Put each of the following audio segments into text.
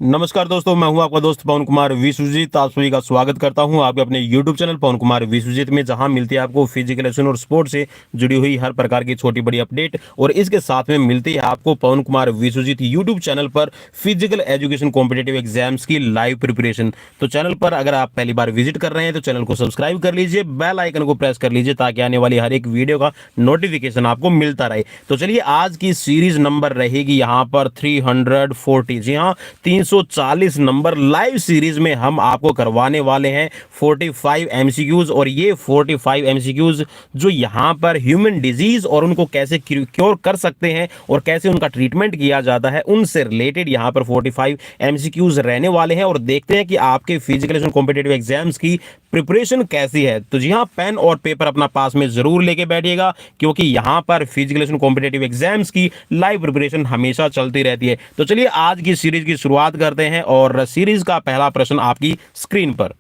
नमस्कार दोस्तों, मैं हूं आपका दोस्त पवन कुमार विश्वजीत। आप सभी का स्वागत करता हूं आपके अपने YouTube चैनल पवन कुमार विश्वजीत में, जहां मिलती है आपको फिजिकल एजुकेशन और स्पोर्ट्स से जुड़ी हुई हर प्रकार की छोटी बड़ी अपडेट। और इसके साथ में मिलती है आपको पवन कुमार विश्वजीत YouTube चैनल पर फिजिकल एजुकेशन कॉम्पिटेटिव एग्जाम्स की लाइव प्रिपरेशन। तो चैनल पर अगर आप पहली बार विजिट कर रहे हैं तो चैनल को सब्सक्राइब कर लीजिए, बेल आइकन को प्रेस कर लीजिए ताकि आने वाली हर एक वीडियो का नोटिफिकेशन आपको मिलता रहे। तो चलिए, आज की सीरीज नंबर रहेगी यहाँ पर 340। जी हाँ, 340 नंबर लाइव सीरीज में हम आपको करवाने वाले हैं 45 एमसीक्यूज। और ये 45 एमसीक्यूज जो यहाँ पर ह्यूमन डिजीज और उनको कैसे क्योर कर सकते हैं और कैसे उनका ट्रीटमेंट किया जाता है, उनसे रिलेटेड यहाँ पर 45 एमसीक्यूज रहने वाले हैं। और देखते हैं कि आपके फिजिकल कॉम्पिटेटिव एग्जाम्स की प्रिपरेशन कैसी है। तो जी हाँ, पेन और पेपर अपना पास में जरूर लेके बैठिएगा, क्योंकि यहाँ पर फिजिकल कॉम्पिटेटिव एग्जाम्स की लाइव प्रिपरेशन हमेशा चलती रहती है। तो चलिए, आज की सीरीज की शुरुआत करते हैं और सीरीज का पहला प्रश्न आपकी स्क्रीन पर।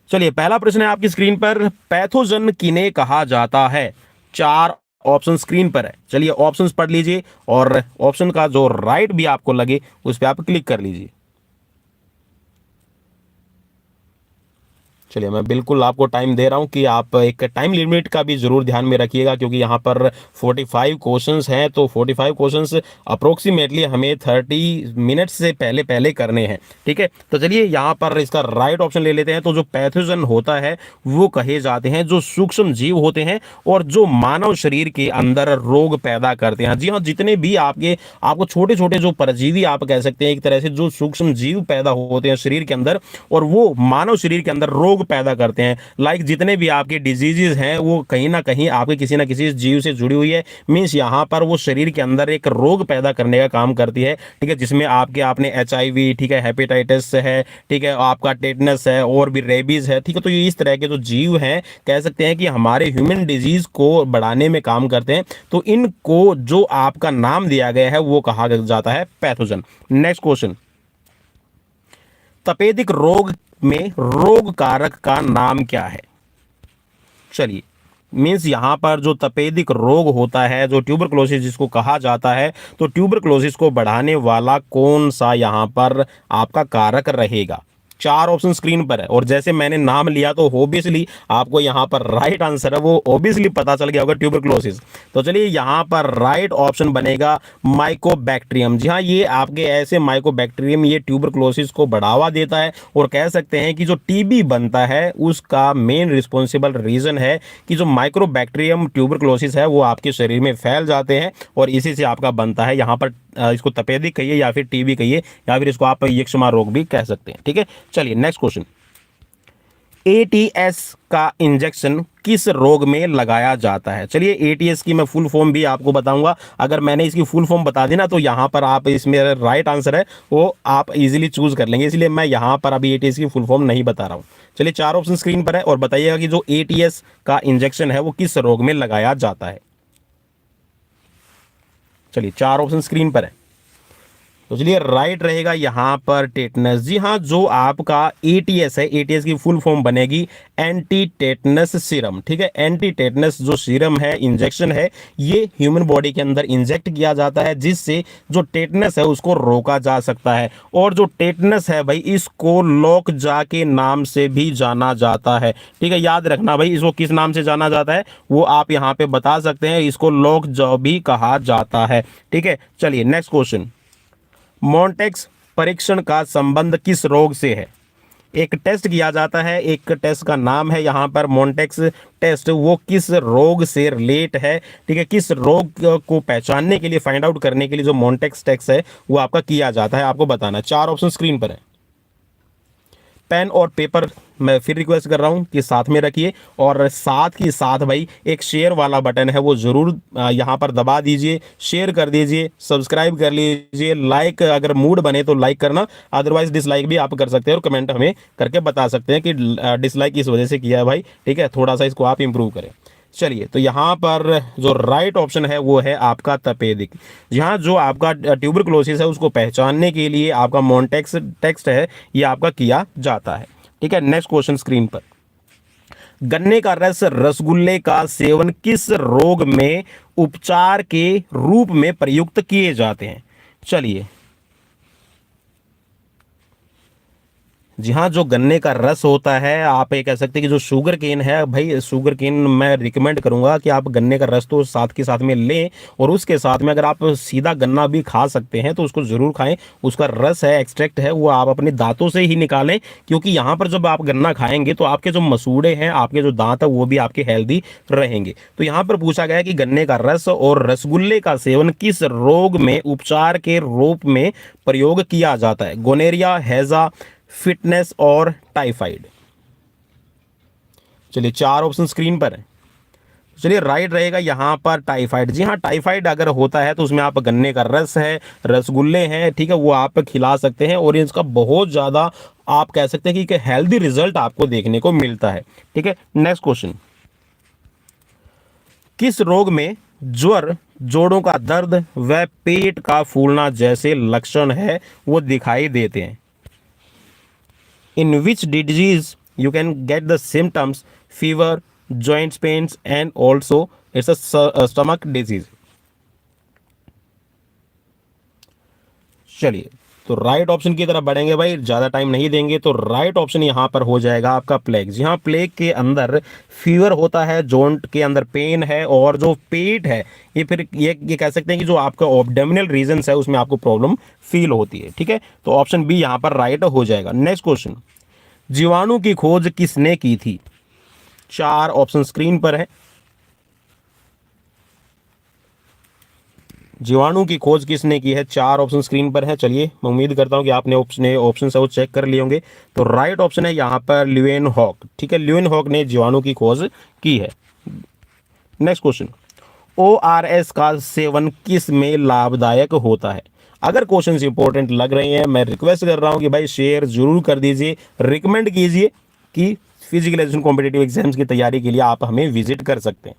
चलिए, पहला प्रश्न है आपकी स्क्रीन पर, पैथोजन किन्हें कहा जाता है? 4 ऑप्शन स्क्रीन पर है। चलिए, ऑप्शंस पढ़ लीजिए और ऑप्शन का जो राइट भी आपको लगे उस पर आप क्लिक कर लीजिए। चलिए, मैं बिल्कुल आपको टाइम दे रहा हूं कि आप एक टाइम लिमिट का भी जरूर ध्यान में रखिएगा, क्योंकि यहां पर 45 क्वेश्चंस हैं। तो 45 क्वेश्चंस अप्रोक्सीमेटली हमें 30 मिनट्स से पहले पहले करने हैं। ठीक है, तो चलिए यहां पर इसका राइट ऑप्शन ले लेते हैं। तो जो पैथोजन होता है वो कहे जाते हैं जो सूक्ष्म जीव होते हैं और जो मानव शरीर के अंदर रोग पैदा करते हैं। जी हाँ, जितने भी आपको छोटे छोटे जो परजीवी आप कह सकते हैं, एक तरह से जो सूक्ष्म जीव पैदा होते हैं शरीर के अंदर और वो मानव शरीर के अंदर रोग पैदा करते हैं। लाइक जितने भी आपके डिजीजेस हैं वो कहीं ना कहीं आपके किसी ना किसी जीव से जुड़ी हुई है। मींस यहाँ पर वो शरीर के अंदर एक रोग पैदा करने का काम करती है। ठीक है, जिसमें आपने HIV, ठीक है, हेपेटाइटिस है, ठीक है, आपका टेटनस है और भी रेबीज है। ठीक है, तो ये इस तरह के जो जीव हैं कह सकते हैं कि हमारे ह्यूमन डिजीज को बढ़ाने में काम करते हैं। तो इनको जो आपका नाम दिया गया है वो कहा जाता है पैथोजन। नेक्स्ट क्वेश्चन, तपेदिक रोग में रोग कारक का नाम क्या है? चलिए, मीन्स यहां पर जो तपेदिक रोग होता है, जो ट्यूबरक्लोसिस जिसको कहा जाता है, तो ट्यूबरक्लोसिस को बढ़ाने वाला कौन सा यहां पर आपका कारक रहेगा? 4 ऑप्शन स्क्रीन पर है और जैसे मैंने नाम लिया तो ऑब्वियसली आपको यहां पर राइट आंसर है वो ऑब्वियसली पता चल गया होगा, ट्यूबरक्लोसिस। तो चलिए, यहां पर राइट ऑप्शन बनेगा माइकोबैक्टीरियम। जी हाँ, ये आपके ऐसे माइकोबैक्टीरियम ये ट्यूबरक्लोसिस को बढ़ावा देता है और कह सकते हैं कि जो टीबी बनता है उसका मेन रिस्पॉन्सिबल रीजन है कि जो माइक्रोबैक्टीरियम ट्यूबरक्लोसिस है वो आपके शरीर में फैल जाते हैं और इसी से आपका बनता है यहाँ पर इसको तपेदिक कहिए या फिर टीबी कहिए या फिर इसको आप यक्ष्मा रोग भी कह सकते हैं। ठीक है, चलिए नेक्स्ट क्वेश्चन, ATS का इंजेक्शन किस रोग में लगाया जाता है? चलिए, ATS की मैं फुल फॉर्म भी आपको बताऊंगा। अगर मैंने इसकी फुल फॉर्म बता दी ना तो यहां पर आप इसमें राइट आंसर है वो आप इजीली चूज कर लेंगे, इसलिए मैं यहां पर अभी ATS की फुल फॉर्म नहीं बता रहा हूं। चलिए, 4 ऑप्शन स्क्रीन पर है और बताइएगा कि जो ATS का इंजेक्शन है वो किस रोग में लगाया जाता है। चलिए, 4 ऑप्शन स्क्रीन पर है। तो चलिए, राइट रहेगा यहां पर टेटनस। जी हाँ, जो आपका ATS है, ATS की फुल फॉर्म बनेगी एंटी टेटनस सीरम। ठीक है, एंटी टेटनस जो सीरम है, इंजेक्शन है, ये ह्यूमन बॉडी के अंदर इंजेक्ट किया जाता है जिससे जो टेटनस है उसको रोका जा सकता है। और जो टेटनस है भाई, इसको लॉक जा के नाम से भी जाना जाता है। ठीक है, याद रखना भाई, इसको किस नाम से जाना जाता है वो आप यहाँ पे बता सकते हैं, इसको लॉक जा भी कहा जाता है। ठीक है, चलिए नेक्स्ट क्वेश्चन, मॉन्टेक्स परीक्षण का संबंध किस रोग से है? एक टेस्ट किया जाता है, एक टेस्ट का नाम है यहाँ पर मॉन्टेक्स टेस्ट, वो किस रोग से रिलेट है? ठीक है, किस रोग को पहचानने के लिए, फाइंड आउट करने के लिए जो मॉन्टेक्स टेस्ट है वो आपका किया जाता है, आपको बताना। 4 ऑप्शन स्क्रीन पर है। पेन और पेपर मैं फिर रिक्वेस्ट कर रहा हूं कि साथ में रखिए और साथ ही साथ भाई एक शेयर वाला बटन है वो जरूर यहां पर दबा दीजिए, शेयर कर दीजिए, सब्सक्राइब कर लीजिए, लाइक अगर मूड बने तो लाइक करना, अदरवाइज डिसलाइक भी आप कर सकते हैं और कमेंट हमें करके बता सकते हैं कि डिसलाइक किस वजह से किया है भाई। ठीक है, थोड़ा सा इसको आप इंप्रूव करें। चलिए, तो यहाँ पर जो राइट ऑप्शन है वो है आपका तपेदिक। यहाँ जो आपका ट्यूबरक्लोसिस है उसको पहचानने के लिए आपका मॉन्टेक्स टेस्ट है ये आपका किया जाता है। ठीक है, नेक्स्ट क्वेश्चन स्क्रीन पर, गन्ने का रस रसगुल्ले का सेवन किस रोग में उपचार के रूप में प्रयुक्त किए जाते हैं? चलिए, जी हाँ, जो गन्ने का रस होता है, आप ये कह सकते हैं कि जो शुगर केन है भाई, शुगर केन मैं रिकमेंड करूंगा कि आप गन्ने का रस तो साथ के साथ में लें, और उसके साथ में अगर आप सीधा गन्ना भी खा सकते हैं तो उसको ज़रूर खाएं। उसका रस है, एक्सट्रैक्ट है, वो आप अपने दांतों से ही निकालें, क्योंकि यहाँ पर जब आप गन्ना खाएंगे तो आपके जो मसूड़े हैं, आपके जो दांत है, वो भी आपके हेल्दी रहेंगे। तो यहाँ पर पूछा गया है कि गन्ने का रस और रसगुल्ले का सेवन किस रोग में उपचार के रूप में प्रयोग किया जाता है? गोनेरिया, हैजा, फिटनेस और टाइफाइड। चलिए 4 ऑप्शन स्क्रीन पर है। चलिए राइट रहेगा यहाँ पर टाइफाइड। जी हाँ, टाइफाइड अगर होता है तो उसमें आप गन्ने का रस है, रसगुल्ले हैं, ठीक है, वो आप खिला सकते हैं, और इसका बहुत ज़्यादा आप कह सकते हैं कि हेल्दी रिजल्ट आपको देखने को मिलता है। ठीक है, नेक्स्ट क्वेश्चन। किस रोग में ज्वर, जोड़ों का दर्द व पेट का फूलना जैसे लक्षण है वो दिखाई देते हैं? In which disease you can get the symptoms fever, joints pains, and also it's a stomach disease. चलिए, तो राइट ऑप्शन की तरफ बढ़ेंगे भाई, ज़्यादा टाइम नहीं देंगे। तो राइट ऑप्शन यहाँ पर हो जाएगा आपका प्लेग। जी हाँ, प्लेग के अंदर फीवर होता है, जॉइंट के अंदर पेन है, और जो पेट है ये फिर ये कह सकते हैं कि जो आपका ऑब्डोमिनल रीजन्स है उसमें आपको प्रॉब्लम फील होती है। ठीक है, तो ऑप्शन बी यहाँ पर राइट हो जाएगा। Next question. जीवाणु की खोज किसने की थी? 4 ऑप्शन स्क्रीन पर है। जीवाणु की खोज किसने की है? 4 ऑप्शन स्क्रीन पर है। चलिए, मैं उम्मीद करता हूं कि आपने ऑप्शन है वो चेक कर लिए होंगे। तो राइट ऑप्शन है यहाँ पर ल्यूवेनहॉक। ठीक है, ल्यूवेनहॉक ने जीवाणु की खोज की है। Next question. ORS का सेवन किस में लाभदायक होता है? अगर क्वेश्चन इंपॉर्टेंट लग रहे हैं, मैं रिक्वेस्ट कर रहा हूं कि भाई शेयर जरूर कर दीजिए, रिकमेंड कीजिए कि फिजिकल एजुकेशन कॉम्पिटिटिव एग्जाम्स की तैयारी के लिए आप हमें विजिट कर सकते हैं।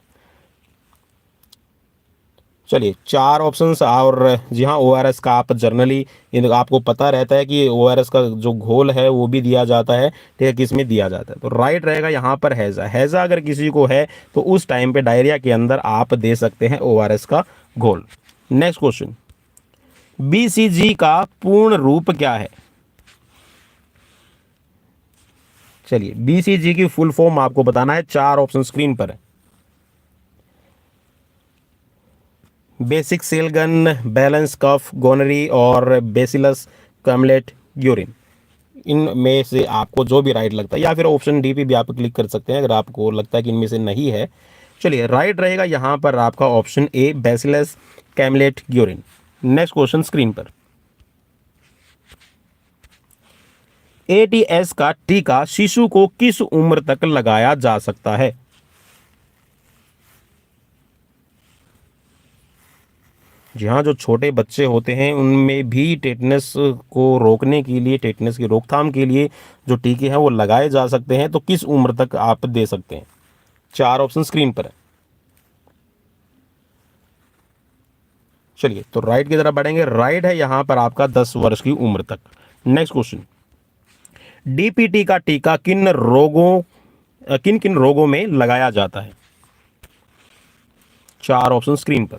चलिए 4 ऑप्शंस। और जी हाँ, ORS का आप जर्नली आपको पता रहता है कि ORS का जो घोल है वो भी दिया जाता है, ठीक है, किस में दिया जाता है? तो राइट रहेगा यहाँ पर हैजा। हैजा अगर किसी को है तो उस टाइम पे डायरिया के अंदर आप दे सकते हैं ORS का घोल। Next question. BCG का पूर्ण रूप क्या है? चलिए, BCG की फुल फॉर्म आपको बताना है। 4 ऑप्शन स्क्रीन पर है। बेसिक सेल गन, बैलेंस कफ, गोनरी और बेसिलस कैमलेट यूरिन। इनमें से आपको जो भी राइट लगता है, या फिर ऑप्शन डी पे भी आप क्लिक कर सकते हैं अगर आपको लगता है कि इनमें से नहीं है। चलिए, राइट रहेगा यहाँ पर आपका option A, bacillus Calmette Guerin. Next question screen पर। ATS का टीका शिशु को किस उम्र तक लगाया जा सकता है? जी हाँ, जो छोटे बच्चे होते हैं उनमें भी टेटनस को रोकने के लिए, टेटनस की रोकथाम के लिए जो टीके हैं वो लगाए जा सकते हैं। तो किस उम्र तक आप दे सकते हैं? 4 ऑप्शन स्क्रीन पर है। चलिए, तो राइट की तरफ बढ़ेंगे। राइट है यहाँ पर आपका 10 वर्ष की उम्र तक। Next question. DPT का टीका किन किन रोगों में लगाया जाता है? 4 ऑप्शन स्क्रीन पर।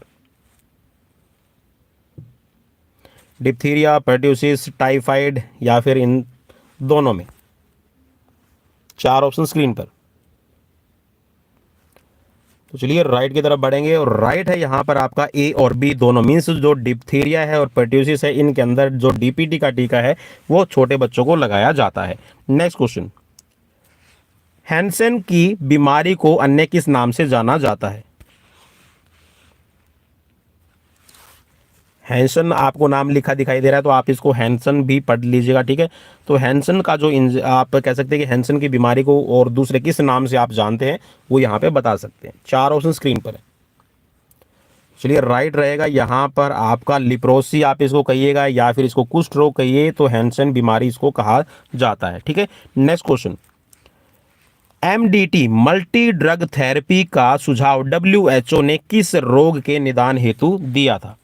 डिप्थीरिया, पर्ट्यूसिस, टाइफाइड, या फिर इन दोनों में? 4 ऑप्शन स्क्रीन पर। तो चलिए राइट की तरफ बढ़ेंगे, और राइट है यहाँ पर आपका ए और बी दोनों। मीन्स जो डिप्थीरिया है और पर्ट्यूसिस है, इनके अंदर जो DPT का टीका है वो छोटे बच्चों को लगाया जाता है। Next question. हैंसन की बीमारी को अन्य किस नाम से जाना जाता है? हैंसन आपको नाम लिखा दिखाई दे रहा है तो आप इसको हैंसन भी पढ़ लीजिएगा। ठीक है, तो हैंसन का जो आप कह सकते हैं कि हैंसन की बीमारी को और दूसरे किस नाम से आप जानते हैं वो यहाँ पे बता सकते हैं। 4 ऑप्शन स्क्रीन पर है। चलिए, राइट रहेगा यहाँ पर आपका लिप्रोसी आप इसको कहिएगा, या फिर इसको कुष्ठ रोग कहिए, तो हैंसन बीमारी इसको कहा जाता है। ठीक है, next question. MDT multi drug therapy का सुझाव WHO ने किस रोग के निदान हेतु दिया था?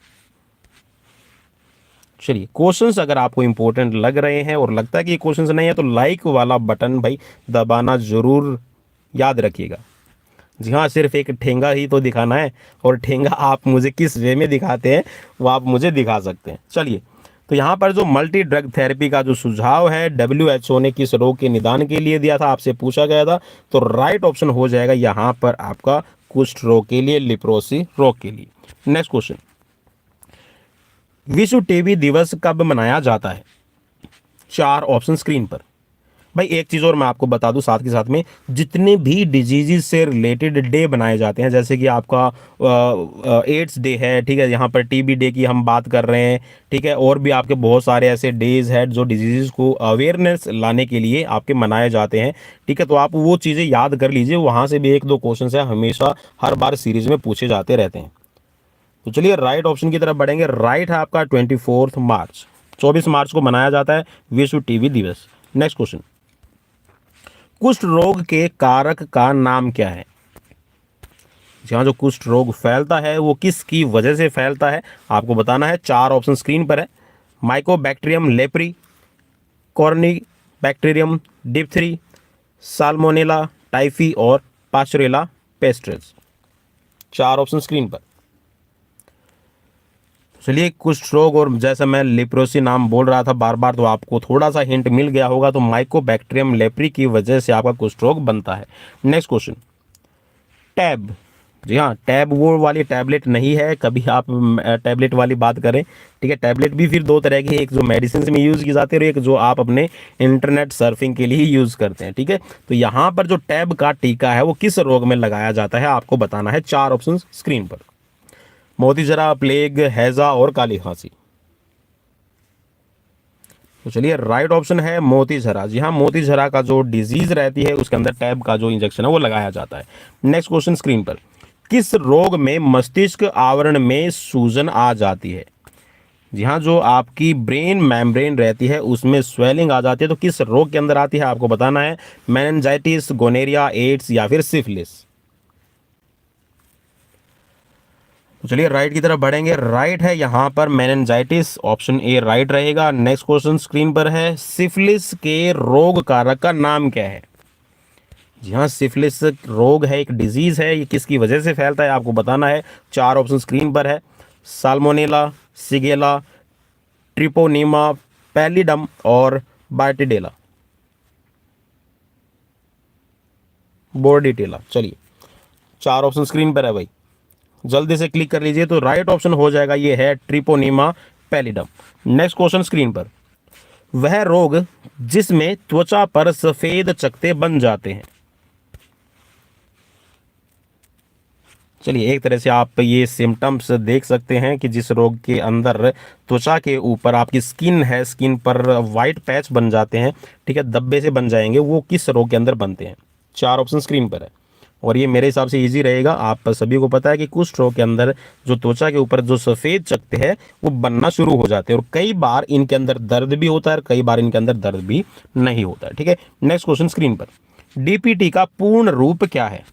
चलिए, क्वेश्चंस अगर आपको इंपॉर्टेंट लग रहे हैं और लगता है कि क्वेश्चंस नहीं है तो लाइक वाला बटन भाई दबाना जरूर याद रखिएगा। जी हाँ, सिर्फ एक ठेंगा ही तो दिखाना है, और ठेंगा आप मुझे किस वे में दिखाते हैं वो आप मुझे दिखा सकते हैं। चलिए, तो यहाँ पर जो मल्टी ड्रग थेरेपी का जो सुझाव है WHO ने किस रोग के निदान के लिए दिया था, आपसे पूछा गया था। तो राइट ऑप्शन हो जाएगा यहाँ पर आपका कुष्ठ रोग के लिए, लिप्रोसी रोग के लिए। नेक्स्ट क्वेश्चन, विश्व टीबी दिवस कब मनाया जाता है? 4 ऑप्शन स्क्रीन पर। भाई एक चीज़ और मैं आपको बता दूं साथ के साथ में, जितने भी डिजीज़ से रिलेटेड डे बनाए जाते हैं, जैसे कि आपका एड्स डे है, ठीक है, यहाँ पर टीबी डे की हम बात कर रहे हैं, ठीक है, और भी आपके बहुत सारे ऐसे डेज हैं जो डिजीज़ को अवेयरनेस लाने के लिए आपके मनाए जाते हैं, ठीक है। तो आप वो चीज़ें याद कर लीजिए, वहाँ से भी 1-2 क्वेश्चन है हमेशा हर बार सीरीज़ में पूछे जाते रहते हैं। तो चलिए राइट ऑप्शन की तरफ बढ़ेंगे। राइट है आपका 24 मार्च, 24 मार्च को मनाया जाता है विश्व टीबी दिवस। नेक्स्ट क्वेश्चन, कुष्ठ रोग के कारक का नाम क्या है? जहाँ जो कुष्ठ रोग फैलता है वो किसकी वजह से फैलता है, आपको बताना है। 4 ऑप्शन स्क्रीन पर है। Mycobacterium leprae, corynebacterium diphtheriae, salmonella typhi और पास्चुरेला पेस्ट्रेस। 4 ऑप्शन स्क्रीन पर। चलिए कुष्ठ रोग, और जैसा मैं लेप्रोसी नाम बोल रहा था बार बार, तो आपको थोड़ा सा हिंट मिल गया होगा। तो माइकोबैक्टीरियम लेप्री की वजह से आपका कुष्ठ रोग बनता है। Next question, tab. जी हाँ, टैब वो वाली टैबलेट नहीं है, कभी आप टैबलेट वाली बात करें, ठीक है। टैबलेट भी फिर 2 तरह की है, एक जो मेडिसिन में यूज़ की जाती है और एक जो आप अपने इंटरनेट सर्फिंग के लिए यूज़ करते हैं, ठीक है। तो यहाँ पर जो टैब का टीका है वो किस रोग में लगाया जाता है, आपको बताना है। 4 ऑप्शन स्क्रीन पर। मोतीजरा, प्लेग, हैजा और काली खांसी। तो चलिए राइट ऑप्शन है मोतीजरा। जी हाँ, मोतीजरा का जो डिजीज रहती है उसके अंदर टैब का जो इंजेक्शन है वो लगाया जाता है। नेक्स्ट क्वेश्चन स्क्रीन पर, किस रोग में मस्तिष्क आवरण में सूजन आ जाती है? जी हाँ, जो आपकी ब्रेन मेम्ब्रेन रहती है उसमें स्वेलिंग आ जाती है, तो किस रोग के अंदर आती है, आपको बताना है। मेनिंजाइटिस, गोनेरिया, एड्स या फिर सिफिलिस। तो चलिए राइट की तरफ बढ़ेंगे। राइट है यहाँ पर मेनिंजाइटिस, ऑप्शन ए राइट रहेगा। नेक्स्ट क्वेश्चन स्क्रीन पर है, सिफिलिस के रोग कारक का नाम क्या है? जी हाँ, सिफिलिस रोग है, एक डिजीज है, ये किसकी वजह से फैलता है, आपको बताना है। 4 ऑप्शन स्क्रीन पर है। साल्मोनेला, सिगेला, ट्रिपोनीमा पैलिडम और बार्टिडेला, बोर्डिटेला। चलिए 4 ऑप्शन स्क्रीन पर है भाई, जल्दी से क्लिक कर लीजिए। तो राइट ऑप्शन हो जाएगा ये है ट्रिपोनीमा पैलिडम। नेक्स्ट क्वेश्चन स्क्रीन पर, वह रोग जिसमें त्वचा पर सफेद चकत्ते बन जाते हैं। चलिए एक तरह से आप ये सिम्टम्स देख सकते हैं कि जिस रोग के अंदर त्वचा के ऊपर आपकी स्किन है, स्किन पर वाइट पैच बन जाते हैं, ठीक है, धब्बे से बन जाएंगे, वो किस रोग के अंदर बनते हैं। 4 ऑप्शन स्क्रीन पर है, और ये मेरे हिसाब से इजी रहेगा। आप सभी को पता है कि कुष्ठ रोग के अंदर जो त्वचा के ऊपर जो सफ़ेद चकत्ते हैं वो बनना शुरू हो जाते हैं, और कई बार इनके अंदर दर्द भी होता है और कई बार इनके अंदर दर्द भी नहीं होता है, ठीक है। नेक्स्ट क्वेश्चन स्क्रीन पर, डीपीटी का पूर्ण रूप क्या है?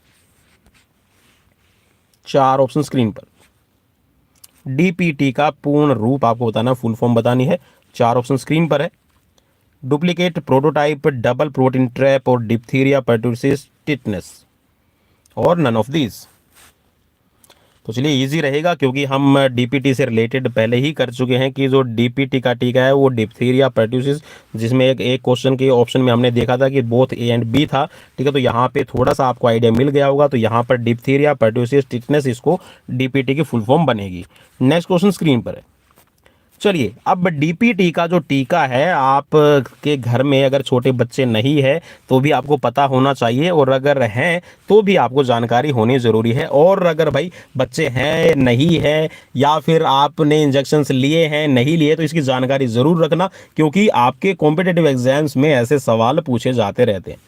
4 ऑप्शन स्क्रीन पर। डीपीटी का पूर्ण रूप आपको बताना, फुल फॉर्म बतानी है। 4 ऑप्शन स्क्रीन पर है। Duplicate, prototype, double protein trap और डिप्थीरिया पर्टुसिस टिटनेस, और नन ऑफ दीज। तो चलिए इजी रहेगा क्योंकि हम डीपीटी से रिलेटेड पहले ही कर चुके हैं कि जो डीपीटी का टीका है वो डिप्थीरिया पर्टुसिस, जिसमें एक क्वेश्चन के ऑप्शन में हमने देखा था कि बोथ ए एंड बी था, ठीक है। तो यहाँ पे थोड़ा सा आपको आइडिया मिल गया होगा। तो यहाँ पर डिप्थीरिया पर्टुसिस टिटनेस, इसको डीपीटी की फुल फॉर्म बनेगी। नेक्स्ट क्वेश्चन स्क्रीन पर है। चलिए अब डीपीटी का जो टीका है, आप के घर में अगर छोटे बच्चे नहीं है तो भी आपको पता होना चाहिए, और अगर हैं तो भी आपको जानकारी होनी ज़रूरी है। और अगर भाई बच्चे हैं, नहीं है, या फिर आपने इंजेक्शन्स लिए हैं, नहीं लिए, तो इसकी जानकारी ज़रूर रखना, क्योंकि आपके कॉम्पिटिटिव एग्जाम्स में ऐसे सवाल पूछे जाते रहते हैं।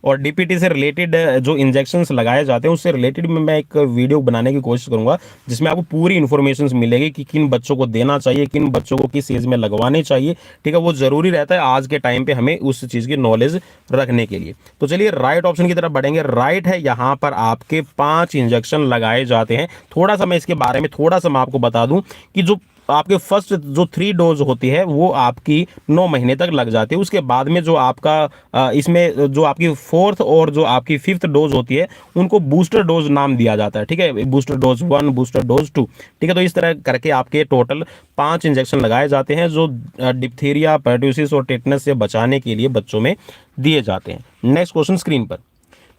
और डीपीटी से रिलेटेड जो इंजेक्शंस लगाए जाते हैं उससे रिलेटेड में मैं एक वीडियो बनाने की कोशिश करूंगा, जिसमें आपको पूरी इन्फॉर्मेशन मिलेगी कि किन बच्चों को देना चाहिए, किन बच्चों को किस एज में लगवाने चाहिए, ठीक है। वो ज़रूरी रहता है आज के टाइम पे हमें उस चीज़ की नॉलेज रखने के लिए। तो चलिए राइट ऑप्शन की तरफ बढ़ेंगे। राइट है, यहाँ पर आपके 5 इंजेक्शन लगाए जाते हैं। थोड़ा सा मैं इसके बारे में थोड़ा सा मैं आपको बता दूँ कि जो आपके फर्स्ट जो 3 डोज होती है वो आपकी 9 महीने तक लग जाती है। उसके बाद में जो आपका इसमें जो आपकी फोर्थ और जो आपकी फिफ्थ डोज होती है उनको बूस्टर डोज नाम दिया जाता है, ठीक है। बूस्टर डोज 1, बूस्टर डोज 2, ठीक है। तो इस तरह करके आपके टोटल 5 इंजेक्शन लगाए जाते हैं जो डिप्थीरिया, पर्ट्यूसिस और टेटनस से बचाने के लिए बच्चों में दिए जाते हैं। नेक्स्ट क्वेश्चन स्क्रीन पर,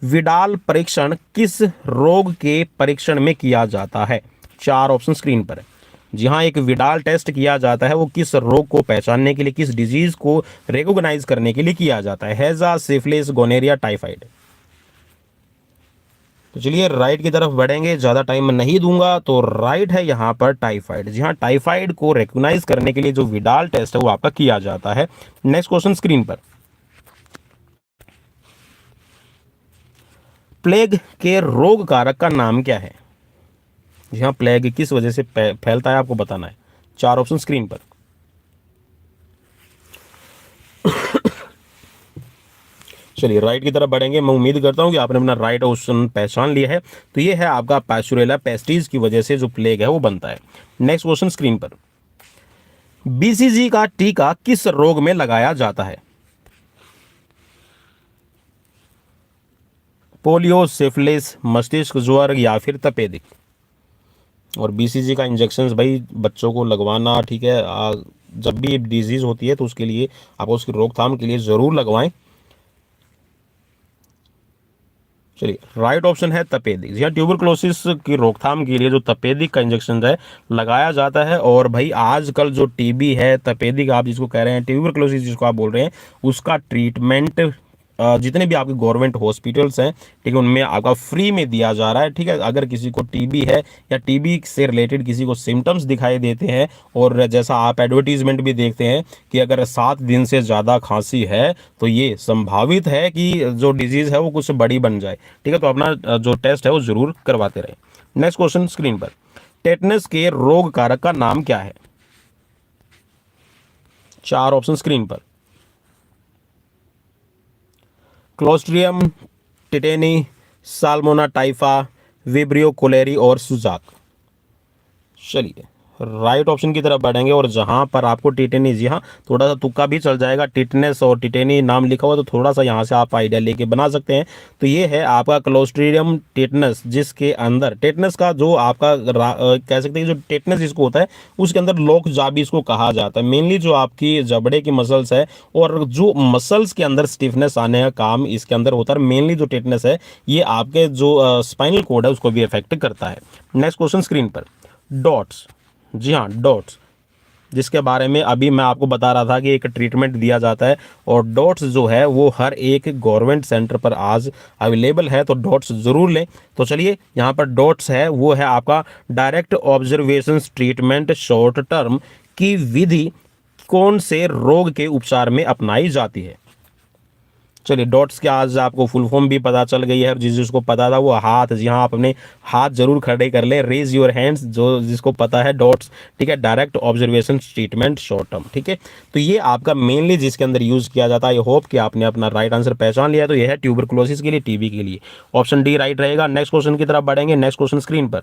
विडाल परीक्षण किस रोग के परीक्षण में किया जाता है? 4 ऑप्शन स्क्रीन पर है। जी हाँ, एक विडाल टेस्ट किया जाता है, वो किस रोग को पहचानने के लिए, किस डिजीज को रिकॉग्नाइज करने के लिए किया जाता है? हैजा, सिफिलिस, गोनेरिया, टाइफाइड। तो चलिए राइट की तरफ बढ़ेंगे, ज़्यादा टाइम मैं नहीं दूंगा। तो राइट है यहाँ पर टाइफाइड। जी हाँ, टाइफाइड को रिकॉग्नाइज करने के लिए जो विडाल टेस्ट है वो आपका किया जाता है। नेक्स्ट क्वेश्चन स्क्रीन पर, प्लेग के रोग कारक का नाम क्या है? जी हाँ, प्लेग किस वजह से फैलता है आपको बताना है। 4 ऑप्शन स्क्रीन पर। चलिए राइट की तरफ बढ़ेंगे। मैं उम्मीद करता हूं कि आपने अपना राइट ऑप्शन पहचान लिया है। तो ये है आपका पैस्चुरेला पेस्टिस की वजह से जो प्लेग है वो बनता है। नेक्स्ट क्वेश्चन स्क्रीन पर, बीसीजी का टीका किस रोग में लगाया जाता है? पोलियो, सिफिलिस, मस्तिष्क ज्वर या फिर तपेदिक। और बीसीजी का इंजेक्शन भाई बच्चों को लगवाना, ठीक है, जब भी डिजीज होती है तो उसके लिए आपको उसकी रोकथाम के लिए ज़रूर लगवाएं। चलिए राइट ऑप्शन है तपेदिक। जी हाँ, ट्यूबरक्लोसिस की रोकथाम के लिए जो तपेदिक का इंजेक्शन है लगाया जाता है। और भाई आजकल जो टीबी है, तपेदिक आप जिसको कह रहे हैं, ट्यूबरक्लोसिस जिसको आप बोल रहे हैं, उसका ट्रीटमेंट जितने भी आपके गवर्नमेंट हॉस्पिटल्स हैं, ठीक है, उनमें आपका फ्री में दिया जा रहा है, ठीक है। अगर किसी को टीबी है या टीबी से रिलेटेड किसी को सिम्टम्स दिखाई देते हैं, और जैसा आप एडवर्टीजमेंट भी देखते हैं कि अगर 7 दिन से ज़्यादा खांसी है तो ये संभावित है कि जो डिजीज़ है वो कुछ बड़ी बन जाए, ठीक है। तो अपना जो टेस्ट है वो ज़रूर करवाते रहें। नेक्स्ट क्वेश्चन स्क्रीन पर, टेटनस के रोग कारक का नाम क्या है? 4 ऑप्शन स्क्रीन पर, क्लोस्ट्रियम टिटेनी, साल्मोना टाइफा, विब्रियो कोलेरी और सुजाक। चलिए राइट ऑप्शन की तरफ बढ़ेंगे, और जहां पर आपको टिटेनी, जी हाँ, थोड़ा सा तुक्का भी चल जाएगा, टिटनेस और टिटेनी नाम लिखा हुआ तो थोड़ा सा यहाँ से आप आइडिया लेके बना सकते हैं। तो ये है आपका क्लोस्ट्रिडियम टिटनस, जिसके अंदर टेटनस का जो आपका कह सकते हैं जो टेटनस जिसको होता है उसके अंदर लोक जाबी इसको कहा जाता है। मेनली जो आपकी जबड़े की मसल्स है और जो मसल्स के अंदर स्टिफनेस आने का काम इसके अंदर होता है। मेनली जो टेटनस है ये आपके जो स्पाइनल कोड है उसको भी अफेक्ट करता है। नेक्स्ट क्वेश्चन स्क्रीन पर, डॉट्स। जी हाँ, डॉट्स, जिसके बारे में अभी मैं आपको बता रहा था कि एक ट्रीटमेंट दिया जाता है, और डॉट्स जो है वो हर एक गवर्नमेंट सेंटर पर आज अवेलेबल है, तो डॉट्स ज़रूर लें। तो चलिए यहाँ पर डॉट्स है वो है आपका direct observation treatment short term की विधि कौन से रोग के उपचार में अपनाई जाती है? चलिए डॉट्स के आज आपको फुल फॉर्म भी पता चल गई है। जिसको पता था वो हाथ, जी हाँ, आप अपने हाथ जरूर खड़े कर लें, रेज योर हैंड्स, जो जिसको पता है डॉट्स, ठीक है, direct observation treatment short term, ठीक है। तो ये आपका मेनली जिसके अंदर यूज किया जाता है। आई होप कि आपने अपना राइट आंसर पहचान लिया। तो ये है ट्यूबरकुलोसिस के लिए, टीबी के लिए, ऑप्शन डी राइट रहेगा। नेक्स्ट क्वेश्चन की तरफ बढ़ेंगे। नेक्स्ट क्वेश्चन स्क्रीन पर,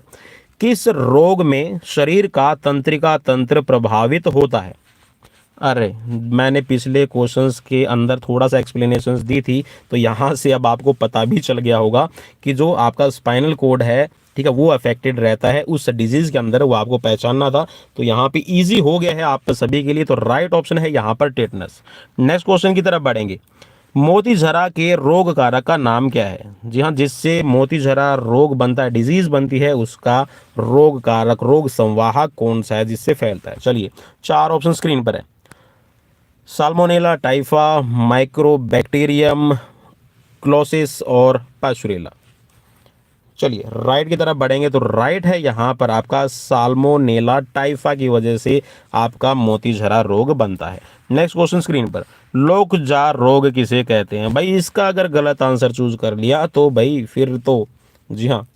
किस रोग में शरीर का तंत्रिका तंत्र प्रभावित होता है? अरे मैंने पिछले क्वेश्चंस के अंदर थोड़ा सा एक्सप्लेनेशंस दी थी, तो यहाँ से अब आपको पता भी चल गया होगा कि जो आपका स्पाइनल कोड है, ठीक है, वो अफेक्टेड रहता है उस डिजीज के अंदर, वो आपको पहचानना था। तो यहाँ पे इजी हो गया है आप सभी के लिए। तो राइट ऑप्शन है यहाँ पर टेटनस। नेक्स्ट क्वेश्चन की तरफ बढ़ेंगे। मोतीझरा के रोग कारक का नाम क्या है? जी हाँ, जिससे मोतीझरा रोग बनता है, डिजीज बनती है, उसका रोग कारक, रोग संवाहक कौन सा है जिससे फैलता है? चलिए 4 ऑप्शन स्क्रीन पर है, साल्मोनेला टाइफा, माइक्रोबैक्टीरियम, क्लोसिस और पैस्चुरेला। चलिए राइट की तरफ बढ़ेंगे। तो राइट है यहाँ पर आपका साल्मोनेला टाइफा की वजह से आपका मोतीझरा रोग बनता है। नेक्स्ट क्वेश्चन स्क्रीन पर, लोकजा रोग किसे कहते हैं? भाई इसका अगर गलत आंसर चूज कर लिया तो भाई फिर तो, जी हाँ,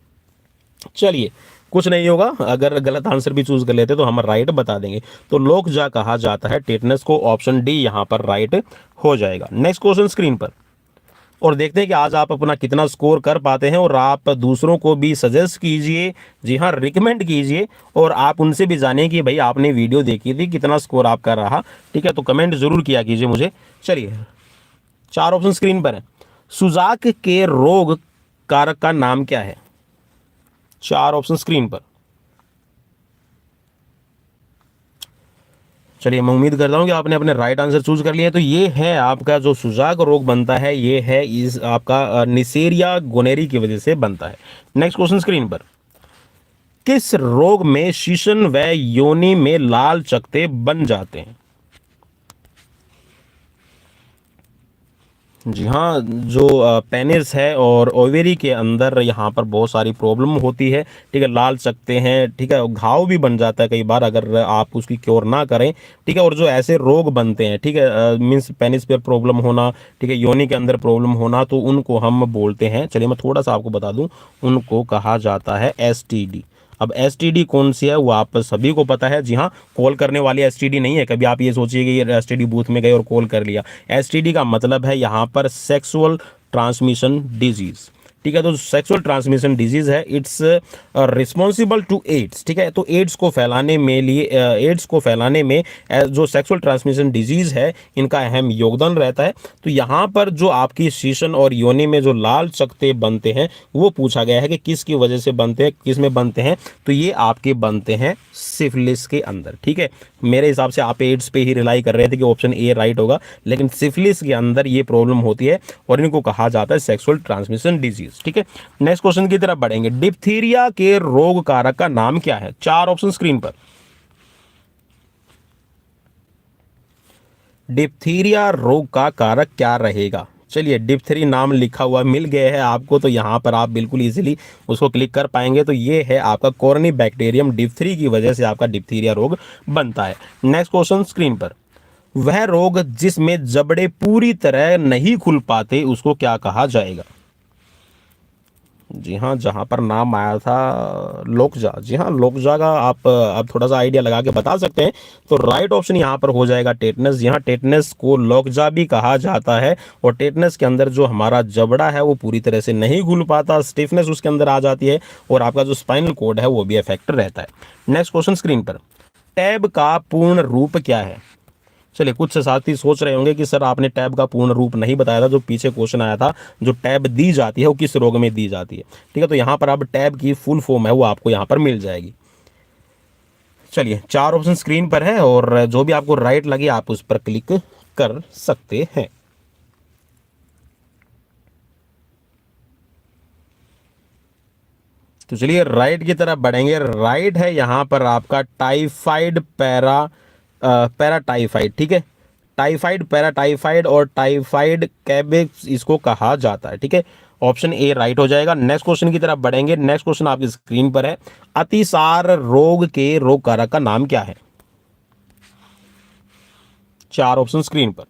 चलिए कुछ नहीं होगा, अगर गलत आंसर भी चूज कर लेते तो हम राइट बता देंगे। तो लोकजा कहा जाता है टेटनस को, ऑप्शन डी यहाँ पर राइट हो जाएगा। नेक्स्ट क्वेश्चन स्क्रीन पर, और देखते हैं कि आज आप अपना कितना स्कोर कर पाते हैं, और आप दूसरों को भी सजेस्ट कीजिए, जी हाँ रिकमेंड कीजिए, और आप उनसे भी जानें कि भाई आपने वीडियो देखी थी, कितना स्कोर आपका रहा। ठीक है, तो कमेंट जरूर किया कीजिए मुझे। चलिए, 4 ऑप्शन स्क्रीन पर है। सुजाक के रोग कारक का नाम क्या है? 4 ऑप्शन स्क्रीन पर। चलिए, मैं उम्मीद करता हूं कि आपने अपने राइट आंसर चूज कर लिया है। तो ये है आपका जो सुजाक रोग बनता है, ये है इस आपका निसेरिया गोनेरी की वजह से बनता है। नेक्स्ट क्वेश्चन स्क्रीन पर। किस रोग में शीशन व योनि में लाल चकत्ते बन जाते हैं? जी हाँ, जो पेनिस है और ओवेरी के अंदर यहाँ पर बहुत सारी प्रॉब्लम होती है। ठीक है, लाल चकते हैं, ठीक है, घाव भी बन जाता है कई बार अगर आप उसकी क्योर ना करें। ठीक है, और जो ऐसे रोग बनते हैं, ठीक है, मीन्स पेनिस पे प्रॉब्लम होना, ठीक है, योनि के अंदर प्रॉब्लम होना, तो उनको हम बोलते हैं, चलिए मैं थोड़ा सा आपको बता दूं, उनको कहा जाता है एसटीडी। अब एसटीडी कौन सी है वो आप सभी को पता है, जी हाँ, कॉल करने वाली एसटीडी नहीं है। कभी आप ये सोचिए कि ये एसटीडी बूथ में गए और कॉल कर लिया। एसटीडी का मतलब है यहाँ पर सेक्सुअल ट्रांसमिशन डिजीज। ठीक है, तो सेक्सुअल ट्रांसमिशन डिजीज है, इट्स रिस्पॉन्सिबल टू एड्स। ठीक है, तो एड्स को फैलाने में लिए एड्स को फैलाने में जो सेक्सुअल ट्रांसमिशन डिजीज है, इनका अहम योगदान रहता है। तो यहाँ पर जो आपकी शीशन और योनि में जो लाल चकत्ते बनते हैं, वो पूछा गया है कि किसकी वजह से बनते हैं, किस में बनते हैं। तो ये आपके बनते हैं सिफिलिस के अंदर। ठीक है, मेरे हिसाब से आप एड्स पे ही रिलाई कर रहे थे कि ऑप्शन ए राइट होगा, लेकिन सिफिलिस के अंदर ये प्रॉब्लम होती है और इनको कहा जाता है सेक्सुअल ट्रांसमिशन डिजीज। ठीक है, नेक्स्ट क्वेश्चन की तरफ बढ़ेंगे। डिप्थीरिया के रोग कारक का नाम क्या है? 4 ऑप्शन स्क्रीन पर। डिप्थीरिया रोग का कारक क्या रहेगा? चलिए, डिप्थरी नाम लिखा हुआ मिल गया है आपको, तो यहां पर आप बिल्कुल इजीली उसको क्लिक कर पाएंगे। तो ये है आपका कोरोनी बैक्टीरियम डिप्थरी की वजह से आपका डिप्थीरिया रोग बनता है। नेक्स्ट क्वेश्चन स्क्रीन पर। वह रोग जिसमें जबड़े पूरी तरह नहीं खुल पाते उसको क्या कहा जाएगा? जी हाँ, जहाँ पर नाम आया था लोकजा, जी हाँ, लोकजा का आप थोड़ा सा आइडिया लगा के बता सकते हैं। तो राइट ऑप्शन यहाँ पर हो जाएगा टेटनस। यहाँ टेटनस को लोकजा भी कहा जाता है, और टेटनस के अंदर जो हमारा जबड़ा है वो पूरी तरह से नहीं घुल पाता, स्टिफनेस उसके अंदर आ जाती है, और आपका जो स्पाइनल कोड है वो भी अफेक्ट रहता है। नेक्स्ट क्वेश्चन स्क्रीन पर। टैब का पूर्ण रूप क्या है? चलिए, कुछ साथी सोच रहे होंगे कि सर आपने टैब का पूर्ण रूप नहीं बताया था। जो पीछे क्वेश्चन आया था, जो टैब दी जाती है वो किस रोग में दी जाती है? ठीक है, तो यहाँ पर अब टैब की फुल फॉर्म है वो आपको यहाँ पर मिल जाएगी। चलिए, 4 ऑप्शन स्क्रीन पर है, और जो भी आपको राइट लगे आप उस पर क्लिक कर सकते हैं। तो चलिए राइट की तरफ बढ़ेंगे। राइट है यहाँ पर आपका टाइफाइड पैराटाइफाइड। ठीक है, टाइफाइड, पैराटाइफाइड और टाइफाइड कैबिक्स इसको कहा जाता है। ठीक है, ऑप्शन ए राइट हो जाएगा। नेक्स्ट क्वेश्चन की तरफ बढ़ेंगे। नेक्स्ट क्वेश्चन आपकी स्क्रीन पर है। अतिसार रोग के रोग कारक का नाम क्या है? 4 ऑप्शन स्क्रीन पर।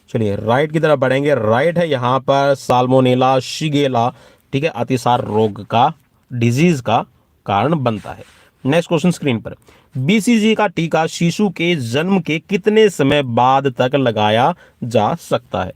चलिए राइट की तरफ बढ़ेंगे। राइट है यहाँ पर साल्मोनेला शिगेला। ठीक है, अतिसार रोग का डिजीज का कारण बनता है। नेक्स्ट क्वेश्चन स्क्रीन पर। बीसीजी का टीका शिशु के जन्म के कितने समय बाद तक लगाया जा सकता है?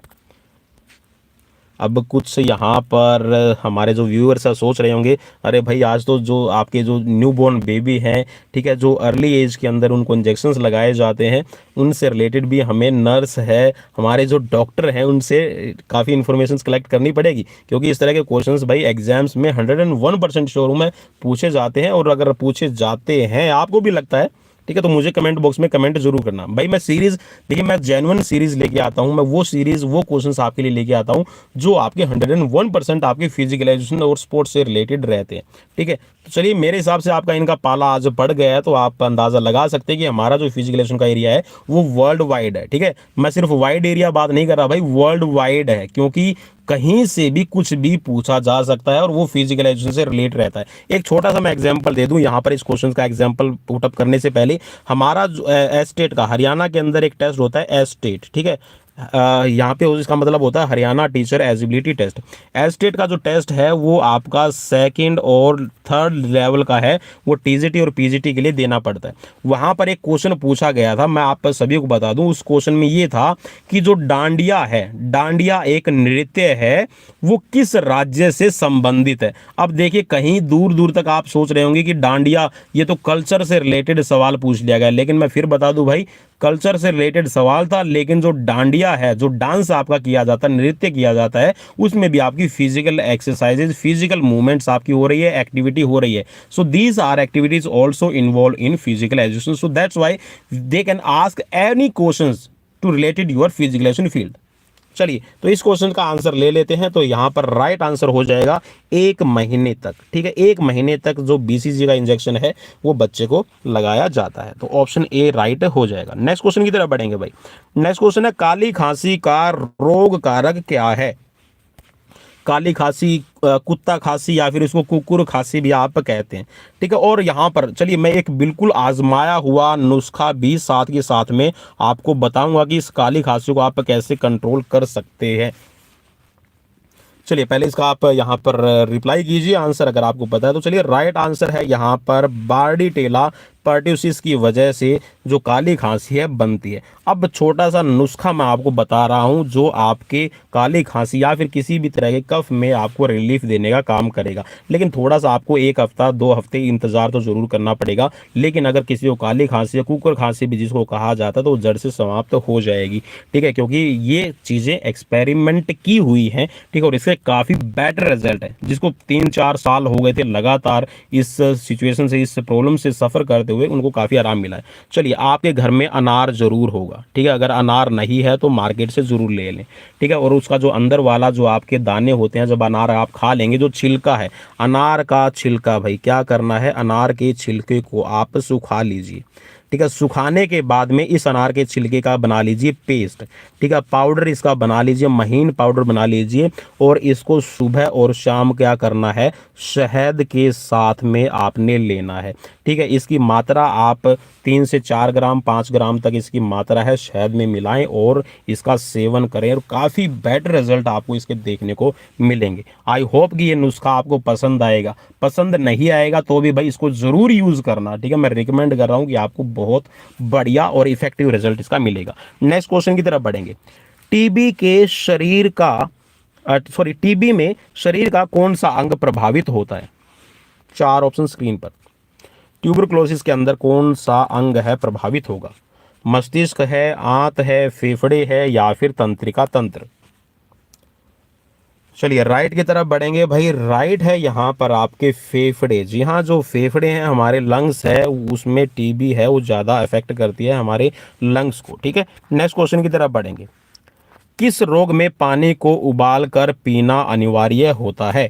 अब कुछ यहाँ पर हमारे जो व्यूअर्स है सोच रहे होंगे, अरे भाई आज तो जो आपके जो न्यूबॉर्न बेबी हैं, ठीक है, जो अर्ली एज के अंदर उनको इंजेक्शंस लगाए जाते हैं, उनसे रिलेटेड भी हमें नर्स है, हमारे जो डॉक्टर हैं, उनसे काफ़ी इन्फॉर्मेशन कलेक्ट करनी पड़ेगी, क्योंकि इस तरह के क्वेश्चंस भाई एग्जाम्स में 101% श्योर हूँ मैं पूछे जाते हैं। और अगर पूछे जाते हैं आपको भी लगता है, ठीक है, तो मुझे कमेंट बॉक्स में कमेंट जरूर करना। भाई मैं सीरीज, देखिए मैं जेन्युइन सीरीज लेके आता हूँ, मैं वो सीरीज वो क्वेश्चंस आपके लिए लेके आता हूँ जो आपके 101% आपके फिजिकल एजुकेशन और स्पोर्ट्स से रिलेटेड रहते हैं। ठीक है, तो चलिए मेरे हिसाब से आपका इनका पाला आज पड़ गया है, तो आप अंदाजा लगा सकते हैं कि हमारा जो फिजिकल एजुकेशन का एरिया है वो वर्ल्ड वाइड है। ठीक है, मैं सिर्फ वाइड एरिया बात नहीं कर रहा भाई, वर्ल्ड वाइड है, क्योंकि कहीं से भी कुछ भी पूछा जा सकता है और वो फिजिकल एजुकेशन से रिलेट रहता है। एक छोटा सा मैं एग्जांपल दे दूं यहाँ पर, इस क्वेश्चन का एग्जांपल पुट अप करने से पहले, हमारा एस्टेट का हरियाणा के अंदर एक टेस्ट होता है एस्टेट। ठीक है, यहाँ पे इसका मतलब होता है Haryana teacher eligibility test. State का जो टेस्ट है वो आपका सेकंड और थर्ड लेवल का है, वो टीजीटी और पीजीटी के लिए देना पड़ता है। वहाँ पर एक क्वेश्चन पूछा गया था, मैं आप सभी को बता दूं, उस क्वेश्चन में ये था कि जो डांडिया है, डांडिया एक नृत्य है, वो किस राज्य से संबंधित है। अब देखिए कहीं दूर दूर तक आप सोच रहे होंगे कि डांडिया, ये तो कल्चर से रिलेटेड सवाल पूछ लिया गया, लेकिन मैं फिर बता दूं भाई, कल्चर से रिलेटेड सवाल था, लेकिन जो डांडिया है, जो डांस आपका किया जाता है, नृत्य किया जाता है, उसमें भी आपकी फिजिकल एक्सरसाइजेज, फिजिकल मूवमेंट्स आपकी हो रही है, एक्टिविटी हो रही है। So these are activities also involve in physical education, so that's why they can ask any questions to related your physical education field. चलिए, तो इस क्वेश्चन का आंसर ले लेते हैं। तो यहां पर राइट आंसर हो जाएगा 1 महीने तक। ठीक है, 1 महीने तक जो बीसीजी का इंजेक्शन है वो बच्चे को लगाया जाता है। तो ऑप्शन ए राइट हो जाएगा। नेक्स्ट क्वेश्चन की तरफ बढ़ेंगे भाई। नेक्स्ट क्वेश्चन है, काली खांसी का रोग कारक क्या है। काली खांसी, कुत्ता खांसी, या फिर इसको कुकुर खांसी भी आप कहते हैं। ठीक है, और यहाँ पर चलिए मैं एक बिल्कुल आजमाया हुआ नुस्खा भी साथ के साथ में आपको बताऊंगा कि इस काली खांसी को आप कैसे कंट्रोल कर सकते हैं। चलिए पहले इसका आप यहाँ पर रिप्लाई कीजिए आंसर अगर आपको पता है तो। चलिए राइट आंसर है यहाँ पर बार्डीटेला पर्ट्यूसिस की वजह से जो काली खांसी है बनती है। अब छोटा सा नुस्खा मैं आपको बता रहा हूँ जो आपके काली खांसी या फिर किसी भी तरह के कफ में आपको रिलीफ देने का काम करेगा, लेकिन थोड़ा सा आपको 1 हफ्ता 2 हफ्ते इंतजार तो जरूर करना पड़ेगा। लेकिन अगर किसी को काली खांसी या कुकर खांसी भी जिसको कहा जाता है तो वो जड़ से समाप्त हो जाएगी। ठीक है, क्योंकि ये चीज़ें एक्सपेरिमेंट की हुई हैं। ठीक है, और इसके काफ़ी बेटर रिजल्ट है। जिसको 3-4 साल हो गए थे लगातार इस सिचुएशन से, इस प्रॉब्लम से सफ़र करते हुए, उनको काफ़ी आराम मिला है। चलिए, आपके घर में अनार जरूर होगा। ठीक है, अगर अनार नहीं है तो मार्केट से ज़रूर ले लें। ठीक है, और उसका जो अंदर वाला जो आपके दाने होते हैं, जब अनार आप खा लेंगे, जो छिलका है अनार का छिलका, भाई क्या करना है, अनार के छिलके को आप सुखा लीजिए। ठीक है, सुखाने के बाद में इस अनार के छिलके का बना लीजिए पेस्ट। ठीक है, पाउडर इसका बना लीजिए, महीन पाउडर बना लीजिए, और इसको सुबह और शाम क्या करना है, शहद के साथ में आपने लेना है। ठीक है, इसकी मात्रा आप 3 से 4 ग्राम 5 ग्राम तक इसकी मात्रा है, शहद में मिलाएं और इसका सेवन करें, और काफ़ी बेटर रिजल्ट आपको इसके देखने को मिलेंगे। आई होप कि ये नुस्खा आपको पसंद आएगा। पसंद नहीं आएगा तो भी भाई इसको ज़रूर यूज़ करना। ठीक है, मैं रिकमेंड कर रहा हूँ कि आपको बहुत बढ़िया और इफेक्टिव रिजल्ट इसका मिलेगा। नेक्स्ट क्वेश्चन की तरफ बढ़ेंगे। टीबी के शरीर का टीबी में शरीर का कौन सा अंग प्रभावित होता है। 4 ऑप्शन स्क्रीन पर। ट्यूबरक्लोसिस के अंदर कौन सा अंग है प्रभावित होगा। मस्तिष्क है, आंत है, फेफड़े है, या फिर तंत्रिका तंत्र। चलिए राइट की तरफ बढ़ेंगे भाई। राइट है यहाँ पर आपके फेफड़े। जी हाँ, जो फेफड़े हैं हमारे लंग्स है, उसमें टीबी है वो ज़्यादा अफेक्ट करती है हमारे लंग्स को। ठीक है, नेक्स्ट क्वेश्चन की तरफ बढ़ेंगे। किस रोग में पानी को उबाल कर पीना अनिवार्य होता है।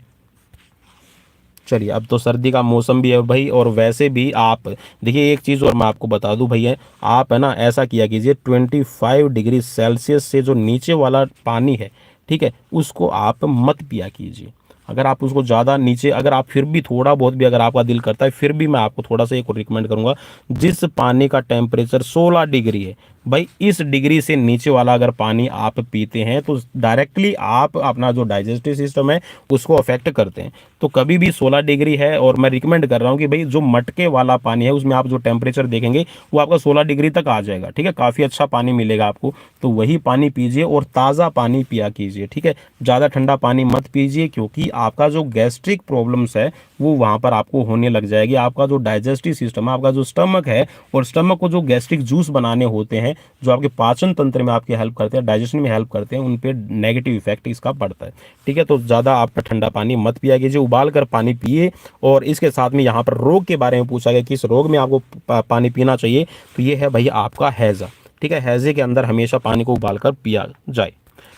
चलिए, अब तो सर्दी का मौसम भी है भाई, और वैसे भी आप देखिए एक चीज़ और मैं आपको बता दूं भैया, आप है ना ऐसा किया कीजिए, 25 डिग्री सेल्सियस से जो नीचे वाला पानी है, ठीक है, उसको आप मत पिया कीजिए। अगर आप उसको ज़्यादा नीचे, अगर आप फिर भी थोड़ा बहुत भी अगर आपका दिल करता है, फिर भी मैं आपको थोड़ा सा एक और रिकमेंड करूँगा, जिस पानी का टेम्परेचर 16 डिग्री है भाई, इस डिग्री से नीचे वाला अगर पानी आप पीते हैं तो डायरेक्टली आप अपना जो डाइजेस्टिव सिस्टम है उसको अफेक्ट करते हैं। तो कभी भी 16 डिग्री है, और मैं रिकमेंड कर रहा हूँ कि भाई जो मटके वाला पानी है उसमें आप जो टेम्परेचर देखेंगे वो आपका 16 डिग्री तक आ जाएगा। ठीक है, काफ़ी अच्छा पानी मिलेगा आपको, तो वही पानी पीजिए और ताज़ा पानी पिया कीजिए। ठीक है, ज़्यादा ठंडा पानी मत पीजिए, क्योंकि आपका जो गैस्ट्रिक प्रॉब्लम्स है वो वहाँ पर आपको होने लग जाएगी। आपका जो डाइजेस्टिव सिस्टम है, आपका जो स्टमक है, और स्टमक को जो गैस्ट्रिक जूस बनाने होते हैं जो आपके पाचन तंत्र में आपकी हेल्प करते हैं, डाइजेशन में हेल्प करते हैं, उन पे नेगेटिव इफेक्ट इसका पड़ता है। ठीक है, तो ज़्यादा आप ठंडा पानी मत पिया कीजिए, उबाल कर पानी पिए। और इसके साथ में यहाँ पर रोग के बारे में पूछा गया, किस रोग में आपको पानी पीना चाहिए, तो ये है भैया आपका हैज़ा। ठीक है, हैज़े के अंदर हमेशा पानी को उबाल कर पिया जाए।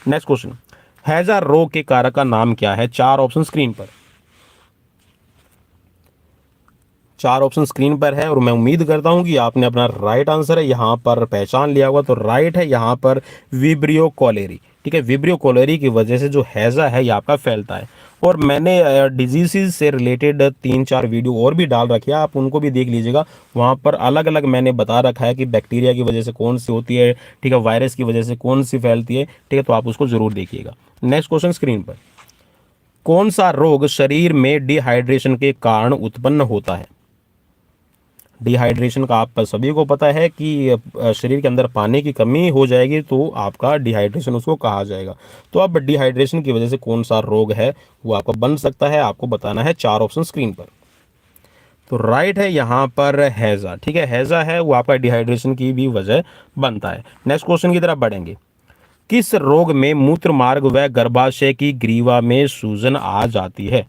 नेक्स्ट क्वेश्चन, हैज़ा रोग के कारक का नाम क्या है। 4 ऑप्शन स्क्रीन पर। 4 ऑप्शन स्क्रीन पर है, और मैं उम्मीद करता हूं कि आपने अपना राइट आंसर है यहाँ पर पहचान लिया होगा। तो राइट है यहाँ पर विब्रियो कॉलेरी। ठीक है, विब्रियो कोलोरी की वजह से जो हैज़ा है ये आपका फैलता है। और मैंने डिजीज़ से रिलेटेड 3-4 वीडियो और भी डाल रखे हैं, आप उनको भी देख लीजिएगा। वहाँ पर अलग अलग मैंने बता रखा है कि बैक्टीरिया की वजह से कौन सी होती है, ठीक है, वायरस की वजह से कौन सी फैलती है, ठीक है, तो आप उसको ज़रूर देखिएगा। नेक्स्ट क्वेश्चन स्क्रीन पर, कौन सा रोग शरीर में डिहाइड्रेशन के कारण उत्पन्न होता है? डिहाइड्रेशन का आप सभी को पता है कि शरीर के अंदर पानी की कमी हो जाएगी तो आपका डिहाइड्रेशन उसको कहा जाएगा। तो अब डिहाइड्रेशन की वजह से कौन सा रोग है वो आपको बन सकता है, आपको बताना है। 4 ऑप्शन स्क्रीन पर। तो राइट है यहाँ पर हैज़ा, ठीक है, हैज़ा है वो आपका डिहाइड्रेशन की भी वजह बनता है। नेक्स्ट क्वेश्चन की तरफ बढ़ेंगे, किस रोग में मूत्र मार्ग व गर्भाशय की ग्रीवा में सूजन आ जाती है?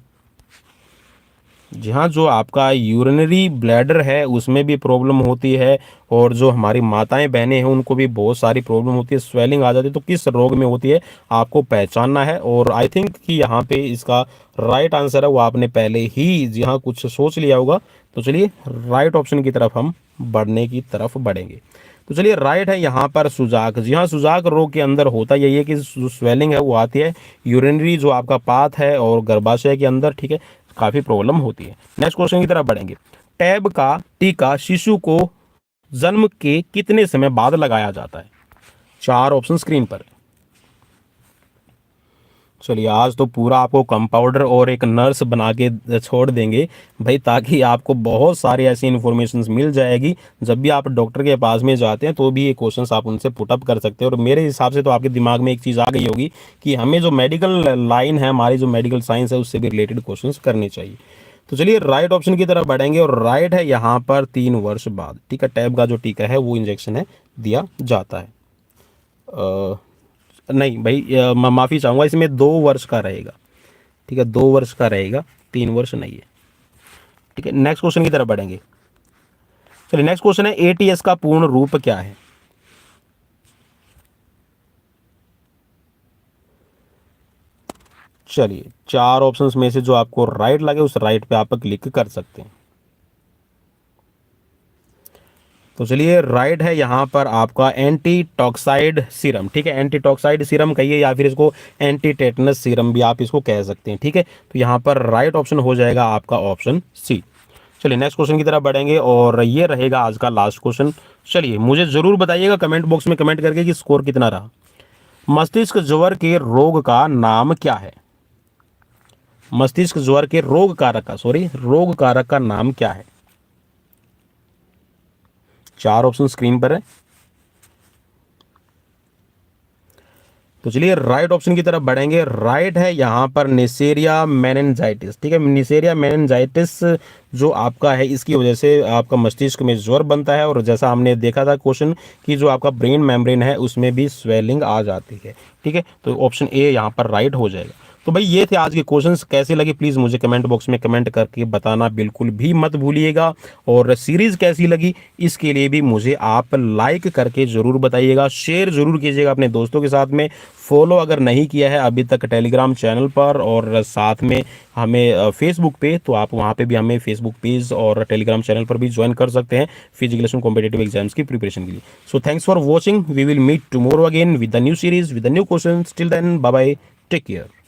जी हाँ, जो आपका यूरिनरी ब्लैडर है उसमें भी प्रॉब्लम होती है, और जो हमारी माताएं बहनें हैं उनको भी बहुत सारी प्रॉब्लम होती है, स्वेलिंग आ जाती है। तो किस रोग में होती है आपको पहचानना है। और आई थिंक कि यहाँ पे इसका राइट आंसर है वो आपने पहले ही जी हाँ कुछ सोच लिया होगा। तो चलिए राइट ऑप्शन की तरफ हम बढ़ेंगे। तो चलिए राइट है यहाँ पर सुजाक। जी हाँ, सुजाक रोग के अंदर होता यही है कि जो स्वेलिंग है वो आती है यूरिनरी जो आपका पाथ है और गर्भाशय के अंदर, ठीक है, काफ़ी प्रॉब्लम होती है। नेक्स्ट क्वेश्चन की तरफ बढ़ेंगे, टैब का टीका शिशु को जन्म के कितने समय बाद लगाया जाता है? 4 ऑप्शन स्क्रीन पर। चलिए आज तो पूरा आपको कंपाउंडर और एक नर्स बना के छोड़ देंगे भाई, ताकि आपको बहुत सारी ऐसी इन्फॉर्मेशन मिल जाएगी। जब भी आप डॉक्टर के पास में जाते हैं तो भी ये क्वेश्चंस आप उनसे पुटअप कर सकते हैं। और मेरे हिसाब से तो आपके दिमाग में एक चीज़ आ गई होगी कि हमें जो मेडिकल लाइन है, हमारी जो मेडिकल साइंस है, उससे भी रिलेटेड क्वेश्चन करने चाहिए। तो चलिए राइट ऑप्शन की तरफ बढ़ेंगे, और राइट है यहाँ पर 3 वर्ष बाद, ठीक है, टैब का जो टीका है वो इंजेक्शन है दिया जाता है। नहीं भाई, मैं माफ़ी चाहूँगा, इसमें 2 वर्ष का रहेगा, ठीक है, 2 वर्ष का रहेगा, 3 वर्ष नहीं है। ठीक है, नेक्स्ट क्वेश्चन की तरफ बढ़ेंगे। चलिए नेक्स्ट क्वेश्चन है, एटीएस का पूर्ण रूप क्या है? चलिए 4 ऑप्शंस में से जो आपको राइट लगे उस राइट पे आप क्लिक कर सकते हैं। तो चलिए राइट है यहाँ पर आपका एंटी टॉक्साइड सीरम, ठीक है, एंटी टॉक्साइड सीरम कहिए या फिर इसको एंटी टेटनस सीरम भी आप इसको कह सकते हैं। ठीक है, तो यहाँ पर राइट ऑप्शन हो जाएगा आपका ऑप्शन सी। चलिए नेक्स्ट क्वेश्चन की तरफ बढ़ेंगे, और ये रहेगा आज का लास्ट क्वेश्चन। चलिए मुझे ज़रूर बताइएगा कमेंट बॉक्स में कमेंट करके कि स्कोर कितना रहा। मस्तिष्क ज्वर के रोग का नाम क्या है? मस्तिष्क ज्वर के रोग कारक का नाम क्या है? 4 ऑप्शन स्क्रीन पर है। तो चलिए राइट ऑप्शन की तरफ बढ़ेंगे। राइट है यहाँ पर नेसेरिया मेनिनजाइटिस, ठीक है, नेसेरिया मेनिनजाइटिस जो आपका है इसकी वजह से आपका मस्तिष्क में ज्वर बनता है, और जैसा हमने देखा था क्वेश्चन कि जो आपका ब्रेन मेम्ब्रेन है उसमें भी स्वेलिंग आ जाती है। ठीक है, तो ऑप्शन ए यहाँ पर राइट हो जाएगा। तो भाई ये थे आज के क्वेश्चंस, कैसे लगे प्लीज़ मुझे कमेंट बॉक्स में कमेंट करके बताना बिल्कुल भी मत भूलिएगा। और सीरीज़ कैसी लगी इसके लिए भी मुझे आप लाइक करके ज़रूर बताइएगा, शेयर ज़रूर कीजिएगा अपने दोस्तों के साथ में, फॉलो अगर नहीं किया है अभी तक टेलीग्राम चैनल पर और साथ में हमें फेसबुक पे, तो आप वहाँ पे भी हमें फेसबुक पेज और टेलीग्राम चैनल पर भी ज्वाइन कर सकते हैं फिजिकल कॉम्पिटेटिव एग्जाम्स की प्रिपरेशन के लिए। So thanks for watching, we will meet tomorrow again with the new series with the new question. Till then bye bye, take care.